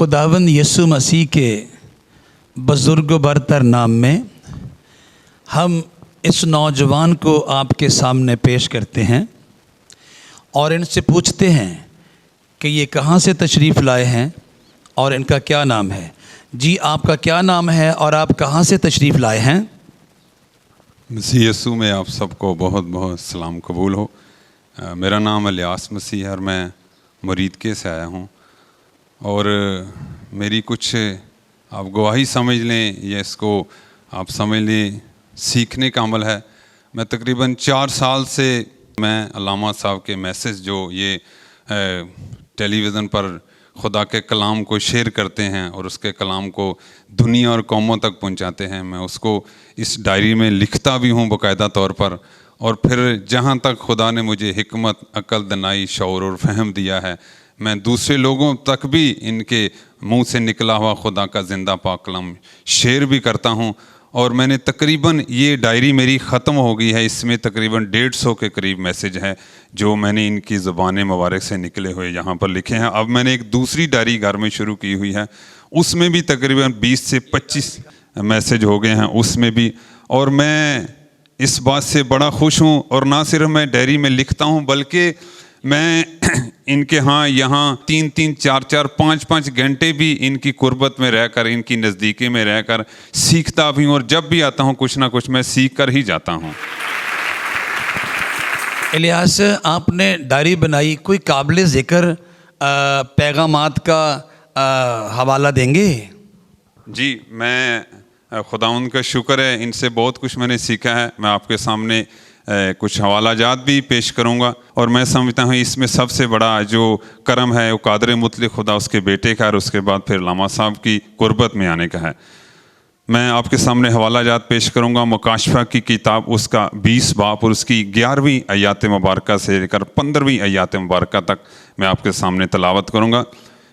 खुदावंद यीशु मसीह के बुज़ुर्ग बरतर नाम में हम इस नौजवान को आपके सामने पेश करते हैं और इनसे पूछते हैं कि ये कहाँ से तशरीफ़ लाए हैं और इनका क्या नाम है। जी, आपका क्या नाम है और आप कहाँ से तशरीफ़ लाए हैं? मसीह यीशु में आप सबको बहुत बहुत सलाम कबूल हो। मेरा नाम इलियास मसीह है और मैं मुरीदके से आया हूँ। और मेरी कुछ आप गवाही समझ लें या इसको आप समझ लें सीखने का अमल है। मैं तकरीबन 4 साल से मैं अल्लामा साहब के मैसेज जो ये टेलीविज़न पर खुदा के कलाम को शेयर करते हैं और उसके कलाम को दुनिया और कौमों तक पहुंचाते हैं, मैं उसको इस डायरी में लिखता भी हूं बाकायदा तौर पर। और फिर जहां तक खुदा ने मुझे हिकमत, अकल, दनाई, शऊर और फहम दिया है, मैं दूसरे लोगों तक भी इनके मुंह से निकला हुआ खुदा का ज़िंदा पाक कलाम शेयर भी करता हूं। और मैंने तकरीबन ये डायरी मेरी ख़त्म हो गई है, इसमें तकरीबन 150 के करीब मैसेज हैं जो मैंने इनकी ज़ुबान मुबारक से निकले हुए यहाँ पर लिखे हैं। अब मैंने एक दूसरी डायरी घर में शुरू की हुई है, उसमें भी तकरीबन 20 से 25 मैसेज हो गए हैं उसमें भी। और मैं इस बात से बड़ा खुश हूँ। और ना सिर्फ मैं डायरी में लिखता हूँ बल्कि मैं इनके यहाँ 3-3, 4-4, 5-5 घंटे भी इनकी कुर्बत में रहकर, इनकी नज़दीकी में रहकर सीखता भी हूँ। और जब भी आता हूँ कुछ ना कुछ मैं सीख कर ही जाता हूँ। इलियास, आपने डायरी बनाई, कोई काबिल ज़िक्र पैगामात का हवाला देंगे? जी, मैं खुदावंद का शुक्र है, इनसे बहुत कुछ मैंने सीखा है। मैं आपके सामने कुछ हवाला जात भी पेश करूंगा। और मैं समझता हूँ इसमें सबसे बड़ा जो करम है वो कादर मुतलक खुदा उसके बेटे का, और उसके बाद फिर लामा साहब की कुर्बत में आने का है। मैं आपके सामने हवाला जात पेश करूंगा। मुकाशफा की किताब उसका 20 बाब और उसकी 11वीं आयत मुबारक से लेकर 15वीं आयत मुबारक तक मैं आपके सामने तलावत करूंगा।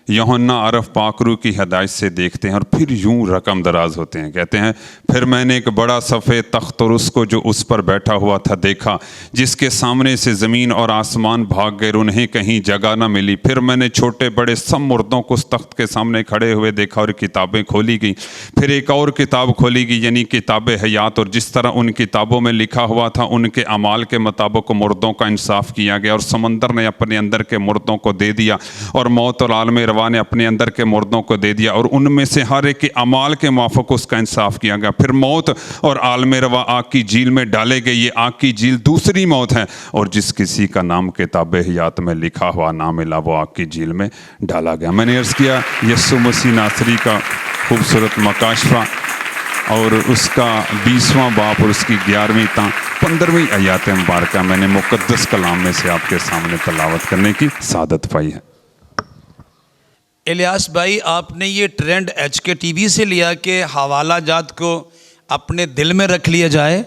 यूहन्ना अरफ पाकरू की हदायत से देखते हैं और फिर यूं रकम दराज होते हैं। कहते हैं, फिर मैंने एक बड़ा सफ़ेद तख्त और उसको जो उस पर बैठा हुआ था देखा, जिसके सामने से ज़मीन और आसमान भाग गए, उन्हें कहीं जगह न मिली। फिर मैंने छोटे बड़े सब मुर्दों को उस तख्त के सामने खड़े हुए देखा और किताबें खोली गई। फिर एक और किताब खोली गई, यानी किताब हयात, और जिस तरह उन किताबों में लिखा हुआ था उनके अमाल के मुताबिक मुर्दों का इंसाफ किया गया। और समंदर ने अपने अंदर के मुर्दों को दे दिया और मौत और आलम ने अपने अंदर के मुर्दों को दे दिया, और उनमें से हर एक के अमाल के मुआफ़िक उसका इंसाफ किया गया। फिर मौत और आलम रवा आग की झील में डाले गए। ये आग की झील दूसरी मौत है, और जिस किसी का नाम किताब हयात में लिखा हुआ ना मिला वो आग की झील में डाला गया। मैंने अर्ज़ किया यीशु मसीह नासरी का खूबसूरत मुकाशफा और उसका 20वां बाब और उसकी 11वीं ता 15वीं आयत मुबारक मैंने मुक़द्दस कलाम में से आपके सामने तलावत करने की सादत पाई है। इलियास भाई, आपने ये ट्रेंड HKTV से लिया कि हवाला जात को अपने दिल में रख लिया जाए?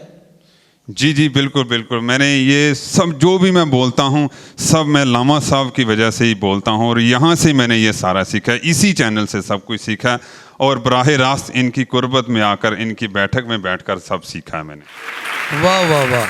जी जी, बिल्कुल बिल्कुल। मैंने ये सब जो भी मैं बोलता हूँ सब मैं लामा साहब की वजह से ही बोलता हूँ, और यहाँ से मैंने ये सारा सीखा है, इसी चैनल से सब कुछ सीखा और बराह रास्त इनकी कुर्बत में आकर, इनकी बैठक में बैठकर सब सीखा है मैंने। वाह वाह वाह,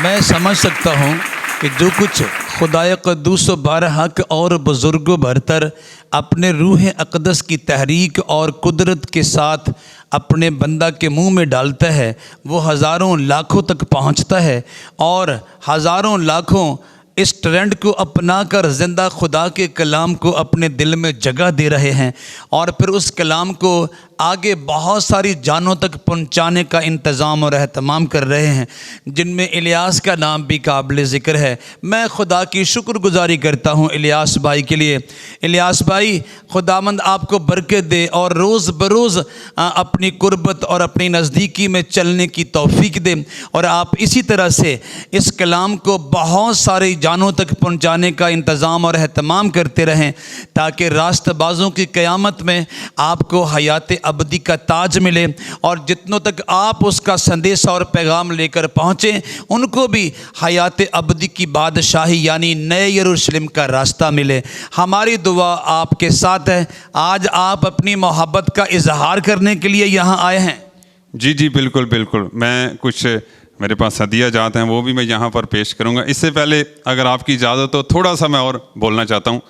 मैं समझ सकता हूँ कि जो कुछ खुदाए क़ुद्दूस बारहक और बुज़ुर्ग बरतर अपने रूह अक़दस की तहरीक और कुदरत के साथ अपने बंदा के मुंह में डालता है, वो हज़ारों लाखों तक पहुंचता है। और हज़ारों लाखों इस ट्रेंड को अपना कर ज़िंदा खुदा के कलाम को अपने दिल में जगह दे रहे हैं, और फिर उस कलाम को आगे बहुत सारी जानों तक पहुंचाने का इंतज़ाम और अहतमाम कर रहे हैं, जिनमें इलियास का नाम भी काबिल ज़िक्र है। मैं खुदा की शुक्रगुजारी करता हूं इलियास भाई के लिए। इलियास भाई, खुदावंद आपको बरकत दे और रोज़ बरोज़ अपनी कुर्बत और अपनी नज़दीकी में चलने की तौफीक दे, और आप इसी तरह से इस कलाम को बहुत सारी जानों तक पहुँचाने का इंतज़ाम और अहतमाम करते रहें, ताकि रास्तबाज़ों की क़यामत में आपको हयात अबदी का ताज मिले, और जितनों तक आप उसका संदेश और पैगाम लेकर पहुँचें उनको भी हयात अबदी की बादशाही यानी नए यरूशलेम का रास्ता मिले। हमारी दुआ आपके साथ है। आज आप अपनी मोहब्बत का इजहार करने के लिए यहाँ आए हैं। जी जी, बिल्कुल बिल्कुल। मैं कुछ मेरे पास हदिया जात हैं वो भी मैं यहाँ पर पेश करूँगा। इससे पहले अगर आपकी इजाज़त हो थोड़ा सा मैं और बोलना चाहता हूँ।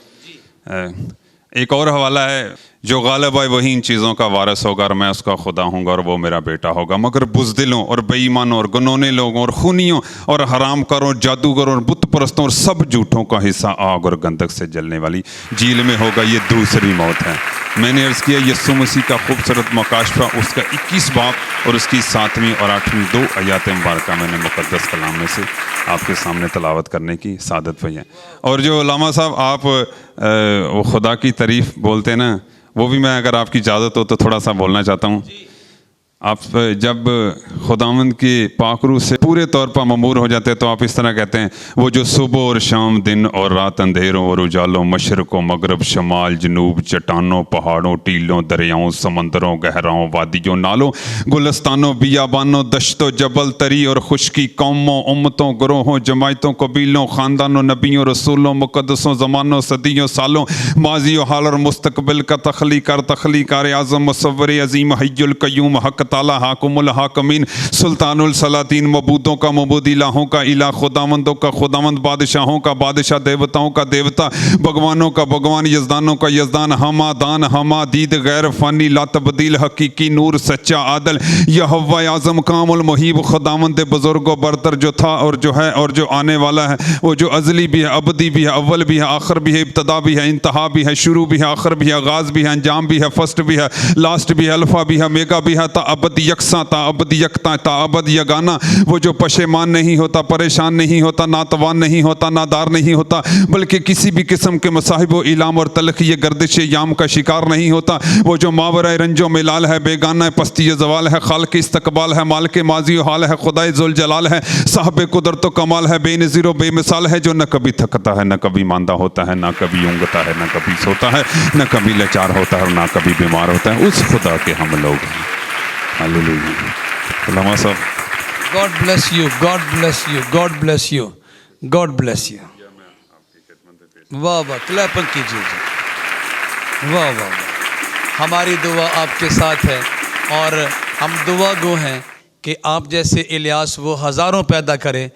ایک اور حوالہ ہے، جو غالب ہے وہی ان چیزوں کا وارث ہوگا اور میں اس کا خدا ہوں گا اور وہ میرا بیٹا ہوگا، مگر بزدلوں اور بے ایمانوں اور گنونے لوگوں اور خونیوں اور حرام کاروں، جادوگروں اور بت پرستوں اور سب جھوٹوں کا حصہ آگ اور گندک سے جلنے والی جھیل میں ہوگا، یہ دوسری موت ہے۔ میں نے عرض کیا یسوع مسیح کا خوبصورت مکاشفہ، اس کا 21 باب اور اس کی 7ویں اور 8ویں 2 آیات مبارکہ میں نے مقدس کلام میں سے آپ کے سامنے تلاوت کرنے کی سعادت پائی ہے۔ اور جو علامہ صاحب آپ وہ خدا کی تعریف بولتے ہیں نا، وہ بھی میں اگر آپ کی اجازت ہو تو تھوڑا سا بولنا چاہتا ہوں۔ آپ جب خداوند کی پاک روح سے پورے طور پر ممور ہو جاتے ہیں تو آپ اس طرح کہتے ہیں، وہ جو صبح اور شام، دن اور رات، اندھیروں اور اجالوں، مشرق و مغرب، شمال جنوب، چٹانوں، پہاڑوں، ٹیلوں، دریاؤں، سمندروں، گہراؤں، وادیوں، نالوں، گلستانوں، بیابانوں، دشت و جبل، تری اور خشکی، قوموں، امتوں، گروہوں، جماعتوں، قبیلوں، خاندانوں، نبیوں، رسولوں، مقدسوں، زمانوں، صدیوں، سالوں، ماضی و حال اور مستقبل کا تخلیق اعظم، مصور عظیم، حی القیوم، حق تعالی، حاکم الحاکمین، سلطان السلاطین، مبودوں کا مبود، الہوں کا الہ، خداوندوں کا خداوند، بادشاہوں کا بادشاہ، دیوتاؤں کا دیوتا، بھگوانوں کا بھگوان، یزدانوں کا یزدان، ہمادان، ہمادید، غیر فانی، لا تبدیل، حقیقی، نور، سچا، عادل، یہوہ اعظم، کام المحیب، خداوند بزرگ و برتر، جو تھا اور جو ہے اور جو آنے والا ہے، وہ جو ازلی بھی ہے، ابدی بھی ہے، اول بھی ہے، آخر بھی ہے، ابتدا بھی ہے، انتہا بھی ہے، شروع بھی ہے، آخر بھی ہے، آغاز بھی ہے، انجام بھی ہے، فرسٹ بھی ہے، لاسٹ بھی ہے، الفا بھی ہے، میگا بھی ہے، تا ابد یکساں، تا ابد یکتا، تا ابد یگانہ، وہ جو پشیمان نہیں ہوتا، پریشان نہیں ہوتا، ناتوان نہیں ہوتا، نادار نہیں ہوتا، بلکہ کسی بھی قسم کے مصائب و ایلام اور تلخی گردش یام کا شکار نہیں ہوتا، وہ جو ماورائے رنج و ملال ہے، بیگانہ پستی زوال ہے، خالق استقبال ہے، مالک ماضی و حال ہے، خدائے ذوالجلال ہے، صاحب قدرت و کمال ہے، بے نظیر و بے مثال ہے، جو نہ کبھی تھکتا ہے، نہ کبھی ماندہ ہوتا ہے، نہ کبھی اونگتا ہے، نہ کبھی سوتا ہے، نہ کبھی لاچار ہوتا ہے اور نہ کبھی بیمار ہوتا ہے، اس خدا کے ہم لوگ ہیں۔ ہاللیلویا۔ علامہ صاحب، God bless you, God bless you, God bless you, God bless you. واہ واہ، کلیپنگ کیجیے جی، واہ واہ واہ۔ ہماری دعا آپ کے ساتھ ہے اور ہم دعا گو ہیں کہ آپ جیسے الیاس وہ ہزاروں پیدا کرے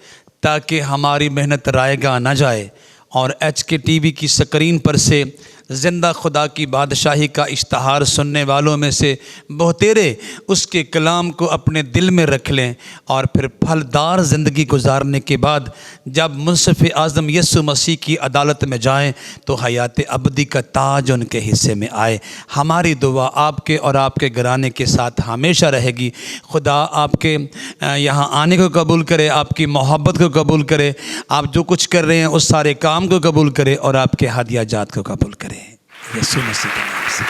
تاکہ ہماری محنت رائے گاہ نہ جائے، اور HK TV کی سکرین پر سے زندہ خدا کی بادشاہی کا اشتہار سننے والوں میں سے بہتیرے اس کے کلام کو اپنے دل میں رکھ لیں، اور پھر پھلدار زندگی گزارنے کے بعد جب منصف اعظم یسوع مسیح کی عدالت میں جائیں تو حیات ابدی کا تاج ان کے حصے میں آئے۔ ہماری دعا آپ کے اور آپ کے گھرانے کے ساتھ ہمیشہ رہے گی۔ خدا آپ کے یہاں آنے کو قبول کرے، آپ کی محبت کو قبول کرے، آپ جو کچھ کر رہے ہیں اس سارے کام کو قبول کرے، اور آپ کے ہدیہ جات کو قبول کرے، یسوع مسیح کے نام سے۔